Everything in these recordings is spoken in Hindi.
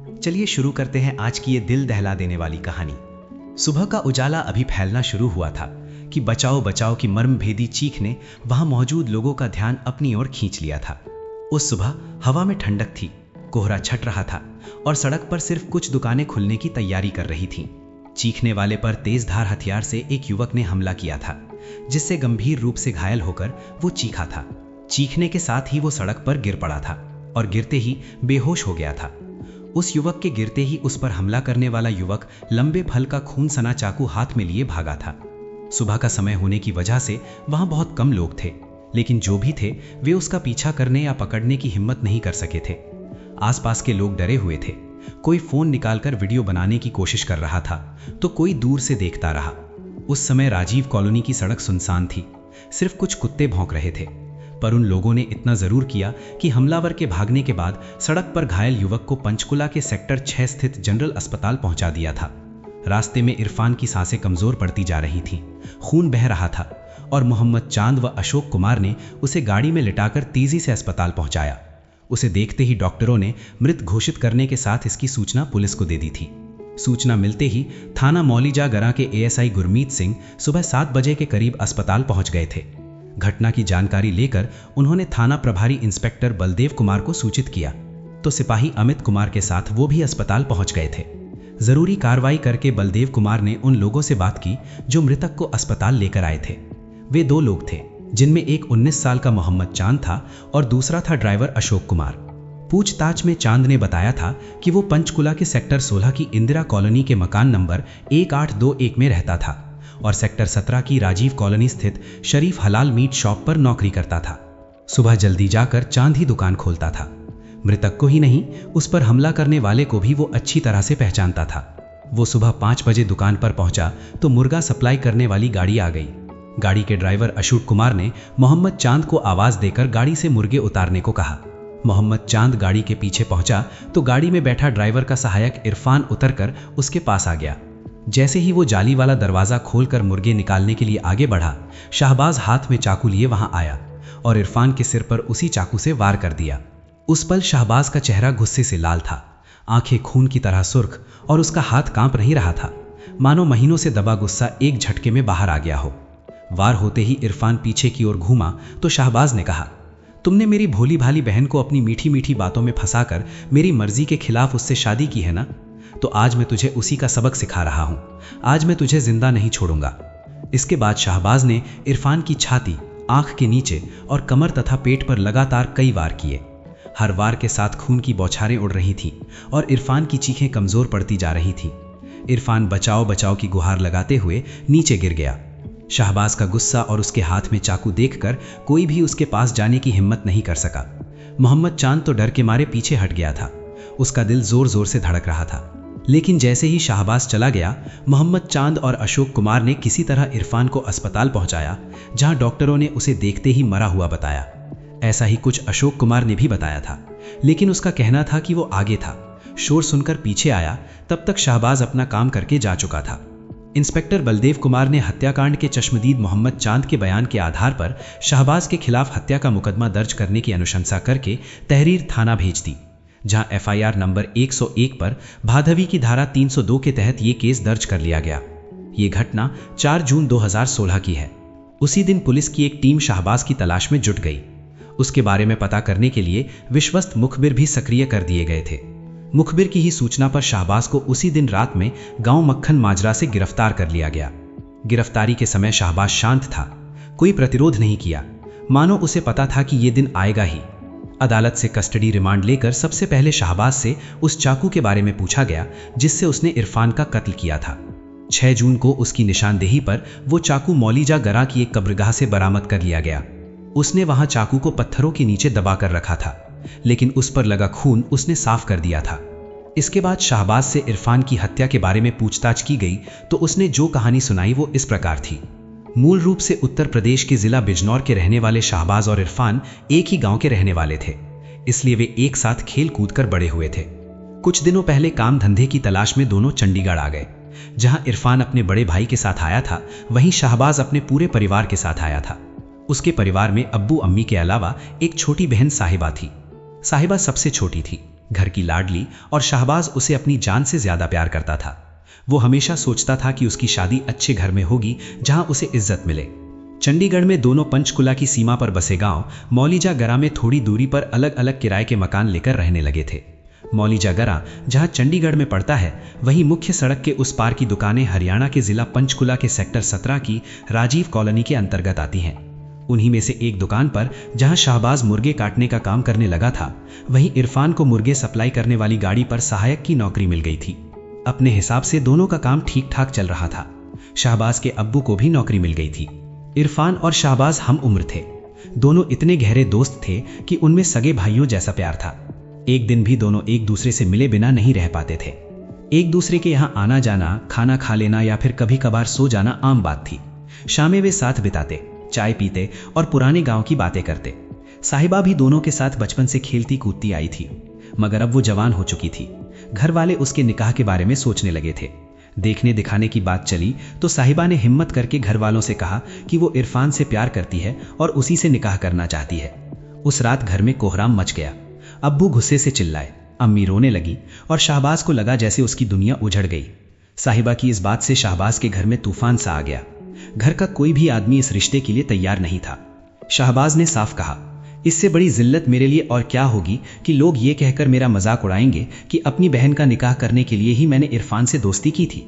चलिए शुरू करते हैं आज की ये दिल दहला देने वाली कहानी। सुबह का उजाला अभी फैलना शुरू हुआ था कि बचाओ बचाओ की मर्मभेदी चीख ने वहां मौजूद लोगों का ध्यान अपनी ओर खींच लिया था। उस सुबह हवा में ठंडक थी, कोहरा छट रहा था और सड़क पर सिर्फ कुछ दुकानें खुलने की तैयारी कर रही थीं। चीखने वाले पर तेजधार हथियार से एक युवक ने हमला किया था, जिससे गंभीर रूप से घायल होकर वो चीखा था। चीखने के साथ ही वो सड़क पर गिर पड़ा था और गिरते ही बेहोश हो गया था। उस युवक के गिरते ही उस पर हमला करने वाला युवक लंबे फल का खून सना चाकू हाथ में लिए भागा था। सुबह का समय होने की वजह से वहां बहुत कम लोग थे, लेकिन जो भी थे वे उसका पीछा करने या पकड़ने की हिम्मत नहीं कर सके थे। आसपास के लोग डरे हुए थे। कोई फोन निकालकर वीडियो बनाने की कोशिश कर रहा था तो कोई दूर से देखता रहा। उस समय राजीव कॉलोनी की सड़क सुनसान थी, सिर्फ कुछ कुत्ते भौंक रहे थे। पर उन लोगों ने इतना जरूर किया कि हमलावर के भागने के बाद सड़क पर घायल युवक को पंचकुला के सेक्टर 6 स्थित जनरल अस्पताल पहुंचा दिया था। रास्ते में इरफान की सांसें कमजोर पड़ती जा रही थीं, खून बह रहा था और मोहम्मद चांद व अशोक कुमार ने उसे गाड़ी में लिटाकर तेजी से अस्पताल पहुंचाया। उसे देखते ही डॉक्टरों ने मृत घोषित करने के साथ इसकी सूचना पुलिस को दे दी थी। सूचना मिलते ही थाना मौलीजा गरा के एएसआई गुरमीत सिंह सुबह 7 बजे के करीब अस्पताल पहुंच गए थे। घटना की जानकारी लेकर उन्होंने थाना प्रभारी इंस्पेक्टर बलदेव कुमार को सूचित किया तो सिपाही अमित कुमार के साथ वो भी अस्पताल पहुंच गए थे। जरूरी कार्रवाई करके बलदेव कुमार ने उन लोगों से बात की जो मृतक को अस्पताल लेकर आए थे। वे 2 लोग थे, जिनमें एक 19 साल का मोहम्मद चांद था और दूसरा था ड्राइवर अशोक कुमार। पूछताछ में चांद ने बताया था कि वो पंचकुला के सेक्टर 16 की इंदिरा कॉलोनी के मकान नंबर 1821 में रहता था और सेक्टर 17 की राजीव कॉलोनी स्थित शरीफ हलाल मीट शॉप पर नौकरी करता था। सुबह जल्दी जाकर चांद ही दुकान खोलता था। मृतक को ही नहीं, उस पर हमला करने वाले को भी वो अच्छी तरह से पहचानता था। वो सुबह 5 बजे दुकान पर पहुंचा तो मुर्गा सप्लाई करने वाली गाड़ी आ गई। गाड़ी के ड्राइवर अशोक कुमार ने मोहम्मद चांद को आवाज देकर गाड़ी से मुर्गे उतारने को कहा। मोहम्मद चांद गाड़ी के पीछे पहुंचा तो गाड़ी में बैठा ड्राइवर का सहायक इरफान उतरकर उसके पास आ गया। जैसे ही वो जाली वाला दरवाजा खोलकर मुर्गे निकालने के लिए आगे बढ़ा, शाहबाज हाथ में चाकू लिए वहां आया और इरफान के सिर पर उसी चाकू से वार कर दिया। उस पल शाहबाज का चेहरा गुस्से से लाल था, आंखें खून की तरह सुर्ख और उसका हाथ कांप नहीं रहा था, मानो महीनों से दबा गुस्सा एक झटके में बाहर आ गया हो। वार होते ही इरफान पीछे की ओर घूमा तो शाहबाज ने कहा, तुमने मेरी भोली भाली बहन को अपनी मीठी मीठी बातों में फंसाकर मेरी मर्जी के खिलाफ उससे शादी की है ना, तो आज मैं तुझे उसी का सबक सिखा रहा हूं। आज मैं तुझे जिंदा नहीं छोड़ूंगा। इसके बाद शाहबाज ने इरफान की छाती, आंख के नीचे और कमर तथा पेट पर लगातार कई वार किए। हर वार के साथ खून की बौछारें उड़ रही थीं और इरफान की चीखें कमजोर पड़ती जा रही थीं। इरफान बचाओ बचाओ की गुहार लगाते हुए नीचे गिर गया। शाहबाज का गुस्सा और उसके हाथ में चाकू देखकर कोई भी उसके पास जाने की हिम्मत नहीं कर सका। मोहम्मद चांद तो डर के मारे पीछे हट गया था। उसका दिल जोर जोर से धड़क रहा था। लेकिन जैसे ही शाहबाज चला गया, मोहम्मद चांद और अशोक कुमार ने किसी तरह इरफान को अस्पताल पहुंचाया, जहां डॉक्टरों ने उसे देखते ही मरा हुआ बताया। ऐसा ही कुछ अशोक कुमार ने भी बताया था, लेकिन उसका कहना था कि वो आगे था। शोर सुनकर पीछे आया, तब तक शाहबाज अपना काम करके जा चुका था। इंस्पेक्टर बलदेव कुमार ने हत्याकांड के चश्मदीद मोहम्मद चांद के बयान के आधार पर शाहबाज के खिलाफ हत्या का मुकदमा दर्ज करने की अनुशंसा करके तहरीर थाना भेज दी, जहां एफआईआर नंबर 101 पर भादवी की धारा 302 के तहत ये केस दर्ज कर लिया गया। ये घटना 4 जून 2016 की है। उसी दिन पुलिस की एक टीम शाहबाज की तलाश में जुट गई। उसके बारे में पता करने के लिए विश्वस्त मुखबिर भी सक्रिय कर दिए गए थे। मुखबिर की ही सूचना पर शाहबाज को उसी दिन रात में गांव मक्खन माजरा से गिरफ्तार कर लिया गया। गिरफ्तारी के समय शाहबाज शांत था, कोई प्रतिरोध नहीं किया, मानो उसे पता था कि ये दिन आएगा ही। अदालत से कस्टडी रिमांड लेकर सबसे पहले शाहबाज से उस चाकू के बारे में पूछा गया जिससे उसने इरफान का कत्ल किया था। 6 जून को उसकी निशानदेही पर वो चाकू मौलीजा गरा की एक कब्रगाह से बरामद कर लिया गया। उसने वहां चाकू को पत्थरों के नीचे दबा कर रखा था, लेकिन उस पर लगा खून उसने साफ कर दिया था। इसके बाद शाहबाज से इरफान की हत्या के बारे में पूछताछ की गई तो उसने जो कहानी सुनाई वो इस प्रकार थी। मूल रूप से उत्तर प्रदेश के जिला बिजनौर के रहने वाले शाहबाज और इरफान एक ही गांव के रहने वाले थे, इसलिए वे एक साथ खेल कूद कर बड़े हुए थे। कुछ दिनों पहले काम धंधे की तलाश में दोनों चंडीगढ़ आ गए। जहां इरफान अपने बड़े भाई के साथ आया था, वहीं शाहबाज अपने पूरे परिवार के साथ आया था। उसके परिवार में अब्बू अम्मी के अलावा एक छोटी बहन साहिबा थी। साहिबा सबसे छोटी थी। घर की लाडली, और शाहबाज उसे अपनी जान से ज्यादा प्यार करता था। वो हमेशा सोचता था कि उसकी शादी अच्छे घर में होगी जहां उसे इज्जत मिले। चंडीगढ़ में दोनों पंचकुला की सीमा पर बसे गांव मौलीजा गरा में थोड़ी दूरी पर अलग अलग किराए के मकान लेकर रहने लगे थे। मौलीजा गरा जहां चंडीगढ़ में पड़ता है, वहीं मुख्य सड़क के उस पार की दुकानें हरियाणा के जिला पंचकुला के सेक्टर 17 की राजीव कॉलोनी के अंतर्गत आती हैं। उन्हीं में से एक दुकान पर जहां शाहबाज मुर्गे काटने का काम करने लगा था, वहीं इरफान को मुर्गे सप्लाई करने वाली गाड़ी पर सहायक की नौकरी मिल गई थी। अपने हिसाब से दोनों का काम ठीक ठाक चल रहा था। शाहबाज के अब्बू को भी नौकरी मिल गई थी। इरफान और शाहबाज हम उम्र थे। दोनों इतने गहरे दोस्त थे कि उनमें सगे भाइयों जैसा प्यार था। एक दिन भी दोनों एक दूसरे से मिले बिना नहीं रह पाते थे। एक दूसरे के यहाँ आना जाना, खाना खा लेना या फिर कभी कभार सो जाना आम बात थी। शामें वे साथ बिताते, चाय पीते और पुराने गांव की बातें करते। साहिबा भी दोनों के साथ बचपन से खेलती कूदती आई थी, मगर अब वो जवान हो चुकी थी। घर वाले उसके निकाह के बारे में सोचने लगे थे। देखने दिखाने की बात चली तो साहिबा ने हिम्मत करके घर वालों से कहा कि वो इरफान से प्यार करती है और उसी से निकाह करना चाहती है। उस रात घर में कोहराम मच गया। अब्बू गुस्से से चिल्लाए, अम्मी रोने लगी और शाहबाज को लगा जैसे उसकी दुनिया उजड़ गई। साहिबा की इस बात से शाहबाज के घर में तूफान सा आ गया। घर का कोई भी आदमी इस रिश्ते के लिए तैयार नहीं था। शाहबाज ने साफ कहा, इससे बड़ी जिल्लत मेरे लिए और क्या होगी कि लोग ये कहकर मेरा मजाक उड़ाएंगे कि अपनी बहन का निकाह करने के लिए ही मैंने इरफान से दोस्ती की थी।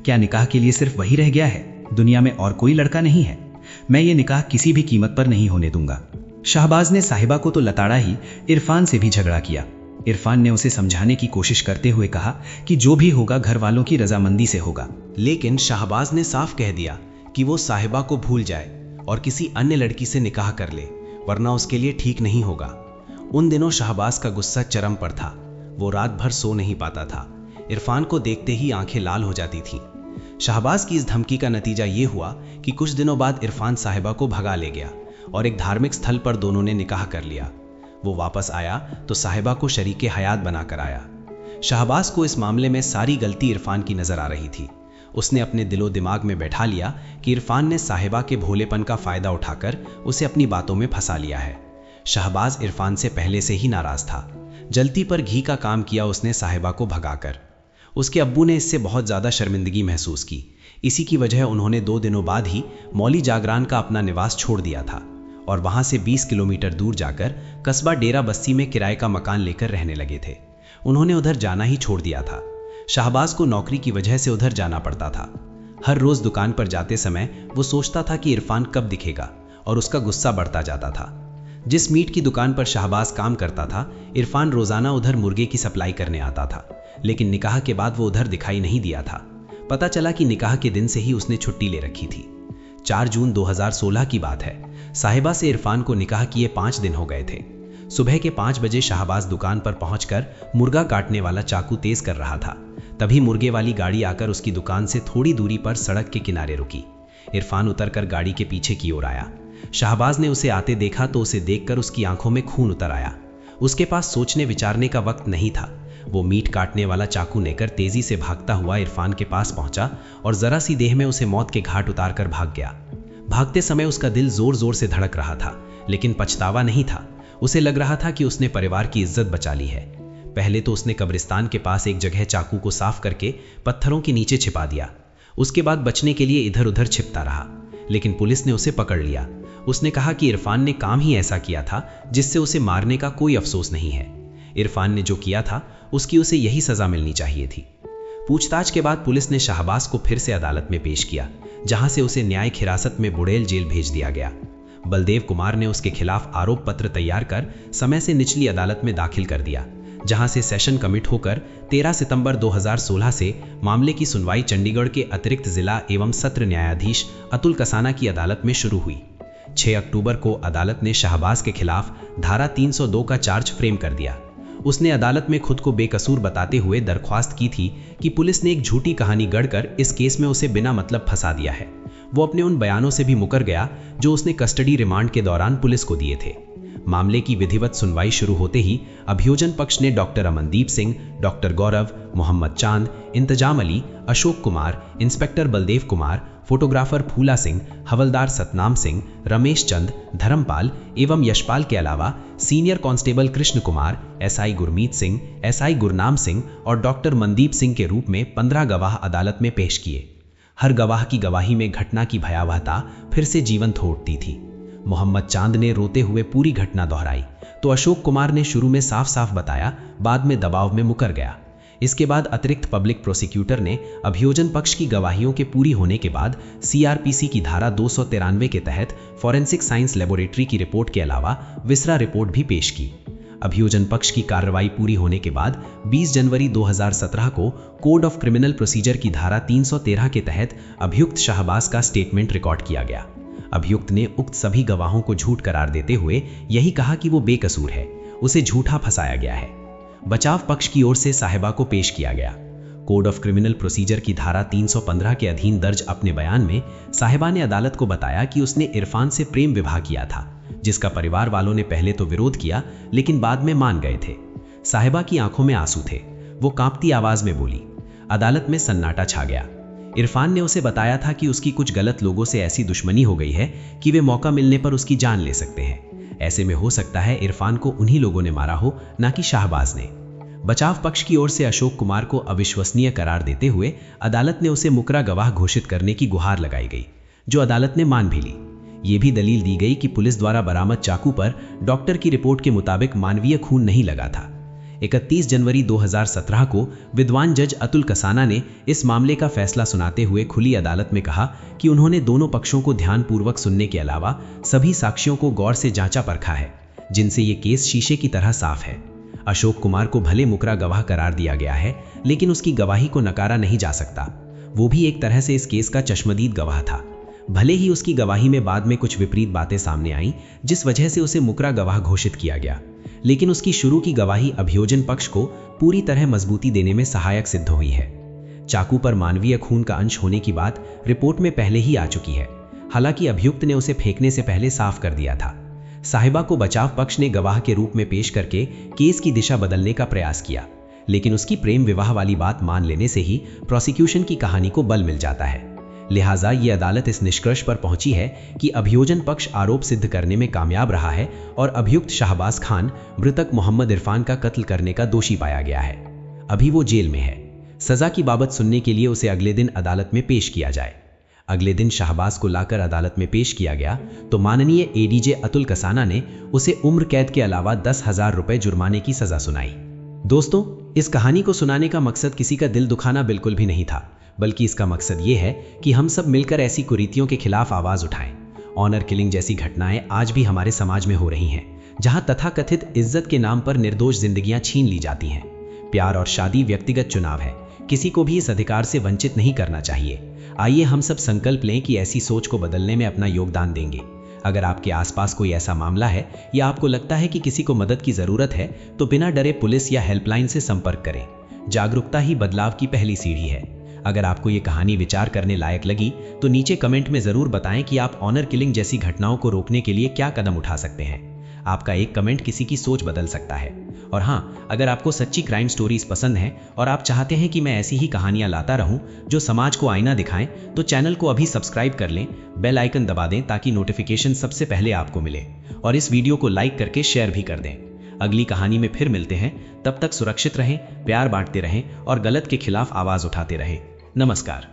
क्या निकाह के लिए सिर्फ वही रह गया है? दुनिया में और कोई लड़का नहीं है? मैं ये निकाह किसी भी कीमत पर नहीं होने दूंगा। शाहबाज ने साहिबा को तो लताड़ा ही, इरफान से भी झगड़ा किया। इरफान ने उसे समझाने की कोशिश करते हुए कहा कि जो भी होगा घर वालों की रजामंदी से होगा। लेकिन शाहबाज ने साफ कह दिया कि वो साहिबा को भूल जाए और किसी अन्य लड़की से निकाह कर ले, वरना उसके लिए ठीक नहीं होगा। उन दिनों शाहबाज का गुस्सा चरम पर था। वो रात भर सो नहीं पाता था। इरफान को देखते ही आंखें लाल हो जाती थीं। शाहबाज की इस धमकी का नतीजा ये हुआ कि कुछ दिनों बाद इरफान साहिबा को भगा ले गया और एक धार्मिक स्थल पर दोनों ने निकाह कर लिया। वो वापस आया तो साहिबा को शरीके हयात बनाकर आया। शाहबाज को इस मामले में सारी गलती इरफान की नजर आ रही थी। उसने अपने दिलो दिमाग में बैठा लिया कि इरफान ने साहिबा के भोलेपन का फायदा उठाकर उसे अपनी बातों में फंसा लिया है। शाहबाज इरफान से पहले से ही नाराज था। जलती पर घी का काम किया उसने साहिबा को भगाकर। उसके अब्बू ने इससे बहुत ज्यादा शर्मिंदगी महसूस की। इसी की वजह उन्होंने 2 दिनों बाद ही मौली जागरान का अपना निवास छोड़ दिया था और वहां से 20 किलोमीटर दूर जाकर कस्बा डेरा बस्ती में किराए का मकान लेकर रहने लगे थे। उन्होंने उधर जाना ही छोड़ दिया था। शाहबाज को नौकरी की वजह से उधर जाना पड़ता था। हर रोज दुकान पर जाते समय वो सोचता था कि इरफान कब दिखेगा और उसका गुस्सा बढ़ता जाता था। जिस मीट की दुकान पर शाहबाज काम करता था, इरफान रोजाना उधर मुर्गे की सप्लाई करने आता था, लेकिन निकाह के बाद वो उधर दिखाई नहीं दिया था। पता चला कि निकाह के दिन से ही उसने छुट्टी ले रखी थी। 4 जून 2016 की बात है। साहिबा से इरफान को निकाह किए 5 दिन हो गए थे। सुबह के 5 बजे शाहबाज दुकान पर पहुंचकर मुर्गा काटने वाला चाकू तेज कर रहा था। तभी मुर्गे वाली गाड़ी आकर उसकी दुकान से थोड़ी दूरी पर सड़क के किनारे रुकी। इरफान उतरकर गाड़ी के पीछे की ओर आया। शाहबाज ने उसे आते देखा तो उसे देखकर उसकी आंखों में खून उतर आया। उसके पास सोचने विचारने का वक्त नहीं था। वो मीट काटने वाला चाकू लेकर तेजी से भागता हुआ इरफान के पास पहुंचा और जरा सी देह में उसे मौत के घाट उतार कर भाग गया। भागते समय उसका दिल जोर जोर से धड़क रहा था, लेकिन पछतावा नहीं था। उसे लग रहा था कि उसने परिवार की इज्जत बचा ली है। पहले तो उसने कब्रिस्तान के पास एक जगह चाकू को साफ करके पत्थरों के नीचे छिपा दिया। उसके बाद बचने के लिए इधर उधर छिपता रहा, लेकिन पुलिस ने उसे पकड़ लिया। उसने कहा कि इरफान ने काम ही ऐसा किया था जिससे उसे मारने का कोई अफसोस नहीं है। इरफान ने जो किया था उसकी उसे यही सजा मिलनी चाहिए थी। पूछताछ के बाद पुलिस ने शाहबाज को फिर से अदालत में पेश किया, जहां से उसे न्यायिक हिरासत में बुड़ेल जेल भेज दिया गया। बलदेव कुमार ने उसके खिलाफ आरोप पत्र तैयार कर समय से निचली अदालत में दाखिल कर दिया, जहां से सेशन कमिट होकर 13 सितंबर 2016 से मामले की सुनवाई चंडीगढ़ के अतिरिक्त जिला एवं सत्र न्यायाधीश अतुल कसाना की अदालत में शुरू हुई। 6 अक्टूबर को अदालत ने शाहबाज के खिलाफ धारा 302 का चार्ज फ्रेम कर दिया। उसने अदालत में खुद को बेकसूर बताते हुए दरख्वास्त की थी कि पुलिस ने एक झूठी कहानी गढ़कर इस केस में उसे बिना मतलब फंसा दिया है। वो अपने उन बयानों से भी मुकर गया जो उसने कस्टडी रिमांड के दौरान पुलिस को दिए थे। मामले की विधिवत सुनवाई शुरू होते ही अभियोजन पक्ष ने डॉक्टर अमनदीप सिंह, डॉक्टर गौरव, मोहम्मद चांद, इंतजाम अली, अशोक कुमार, इंस्पेक्टर बलदेव कुमार, फोटोग्राफर फूला सिंह, हवलदार सतनाम सिंह, रमेश चंद, धर्मपाल एवं यशपाल के अलावा senior constable Krishna Kumar, SI Gurmeet Singh, SI Gurnam Singh और डॉक्टर मनदीप सिंह के रूप में 15 गवाह अदालत में पेश किए। हर गवाह की गवाही में घटना की भयावहता फिर से जीवंत हो उठती थी। मोहम्मद चांद ने रोते हुए पूरी घटना दोहराई तो अशोक कुमार ने शुरू में साफ साफ बताया, बाद में दबाव में मुकर गया। इसके बाद अतिरिक्त पब्लिक प्रोसिक्यूटर ने अभियोजन पक्ष की गवाहियों के पूरी होने के बाद सीआरपीसी की धारा 293 के तहत फॉरेंसिक साइंस लेबोरेटरी की रिपोर्ट के अलावा विसरा रिपोर्ट भी पेश की। अभियोजन पक्ष की कार्रवाई पूरी होने के बाद 20 जनवरी 2017 को कोड ऑफ क्रिमिनल प्रोसीजर की धारा 313 के तहत अभियुक्त शाहबाज का स्टेटमेंट रिकॉर्ड किया गया। अभियुक्त ने उक्त सभी गवाहों को झूठ करार देते हुए यही कहा कि वो बेकसूर है, उसे झूठा फंसाया गया है। बचाव पक्ष की ओर से साहिबा को पेश किया गया। कोड ऑफ क्रिमिनल प्रोसीजर की धारा 315 के अधीन दर्ज अपने बयान में साहिबा ने अदालत को बताया कि उसने इरफान से प्रेम विवाह किया था, जिसका परिवार वालों ने पहले तो विरोध किया लेकिन बाद में मान गए थे। साहिबा की आंखों में आंसू थे, वो कांपती आवाज में बोली। अदालत में सन्नाटा छा गया। इरफान ने उसे बताया था कि उसकी कुछ गलत लोगों से ऐसी दुश्मनी हो गई है कि वे मौका मिलने पर उसकी जान ले सकते हैं। ऐसे में हो सकता है इरफान को उन्हीं लोगों ने मारा हो, ना कि शाहबाज ने। बचाव पक्ष की ओर से अशोक कुमार को अविश्वसनीय करार देते हुए अदालत ने उसे मुकरा गवाह घोषित करने की गुहार लगाई गई, जो अदालत ने मान भी ली। ये भी दलील दी गई कि पुलिस द्वारा बरामद चाकू पर डॉक्टर की रिपोर्ट के मुताबिक मानवीय खून नहीं लगा था। 31 जनवरी 2017 को विद्वान जज अतुल कसाना ने इस मामले का फैसला सुनाते हुए खुली अदालत में कहा कि उन्होंने दोनों पक्षों को ध्यानपूर्वक सुनने के अलावा सभी साक्ष्यों को गौर से जांचा परखा है, जिनसे ये केस शीशे की तरह साफ है। अशोक कुमार को भले मुकरा गवाह करार दिया गया है, लेकिन उसकी गवाही को नकारा नहीं जा सकता। वो भी एक तरह से इस केस का चश्मदीद गवाह था। भले ही उसकी गवाही में बाद में कुछ विपरीत बातें सामने आईं, जिस वजह से उसे मुकरा गवाह घोषित किया गया, लेकिन उसकी शुरू की गवाही अभियोजन पक्ष को पूरी तरह मजबूती देने में सहायक सिद्ध हुई है। चाकू पर मानवीय खून का अंश होने की बात रिपोर्ट में पहले ही आ चुकी है, हालांकि अभियुक्त ने उसे फेंकने से पहले साफ कर दिया था। साहिबा को बचाव पक्ष ने गवाह के रूप में पेश करके केस की दिशा बदलने का प्रयास किया, लेकिन उसकी प्रेम विवाह वाली बात मान लेने से ही प्रोसिक्यूशन की कहानी को बल मिल जाता है। लिहाजा ये अदालत इस निष्कर्ष पर पहुंची है कि अभियोजन पक्ष आरोप सिद्ध करने में कामयाब रहा है और अभियुक्त शाहबाज खान मृतक मोहम्मद इरफान का कत्ल करने का दोषी पाया गया है। अभी वो जेल में है। सजा की बाबत सुनने के लिए उसे अगले दिन अदालत में पेश किया जाए। अगले दिन शाहबाज को लाकर अदालत में पेश किया गया तो माननीय एडीजे अतुल कसाना ने उसे उम्र कैद के अलावा 10,000 रुपए जुर्माने की सजा सुनाई। दोस्तों, इस कहानी को सुनाने का मकसद किसी का दिल दुखाना बिल्कुल भी नहीं था, बल्कि इसका मकसद ये है कि हम सब मिलकर ऐसी कुरीतियों के खिलाफ आवाज उठाएं। ऑनर किलिंग जैसी घटनाएं आज भी हमारे समाज में हो रही हैं, जहां तथाकथित इज्जत के नाम पर निर्दोष जिंदगियां छीन ली जाती हैं। प्यार और शादी व्यक्तिगत चुनाव है, किसी को भी इस अधिकार से वंचित नहीं करना चाहिए। आइए हम सब संकल्प लें कि ऐसी सोच को बदलने में अपना योगदान देंगे। अगर आपके आसपास कोई ऐसा मामला है या आपको लगता है कि किसी को मदद की जरूरत है, तो बिना डरे पुलिस या हेल्पलाइन से संपर्क करें। जागरूकता ही बदलाव की पहली सीढ़ी है। अगर आपको ये कहानी विचार करने लायक लगी तो नीचे कमेंट में जरूर बताएं कि आप ऑनर किलिंग जैसी घटनाओं को रोकने के लिए क्या कदम उठा सकते हैं। आपका एक कमेंट किसी की सोच बदल सकता है। और हाँ, अगर आपको सच्ची क्राइम स्टोरीज पसंद हैं और आप चाहते हैं कि मैं ऐसी ही कहानियां लाता रहूं जो समाज को आईना दिखाएं, तो चैनल को अभी सब्सक्राइब कर लें, बेल आइकन दबा दें ताकि नोटिफिकेशन सबसे पहले आपको मिले, और इस वीडियो को लाइक करके शेयर भी कर दें। अगली कहानी में फिर मिलते हैं, तब तक सुरक्षित रहें, प्यार बांटते रहें और गलत के खिलाफ आवाज उठाते रहें। नमस्कार।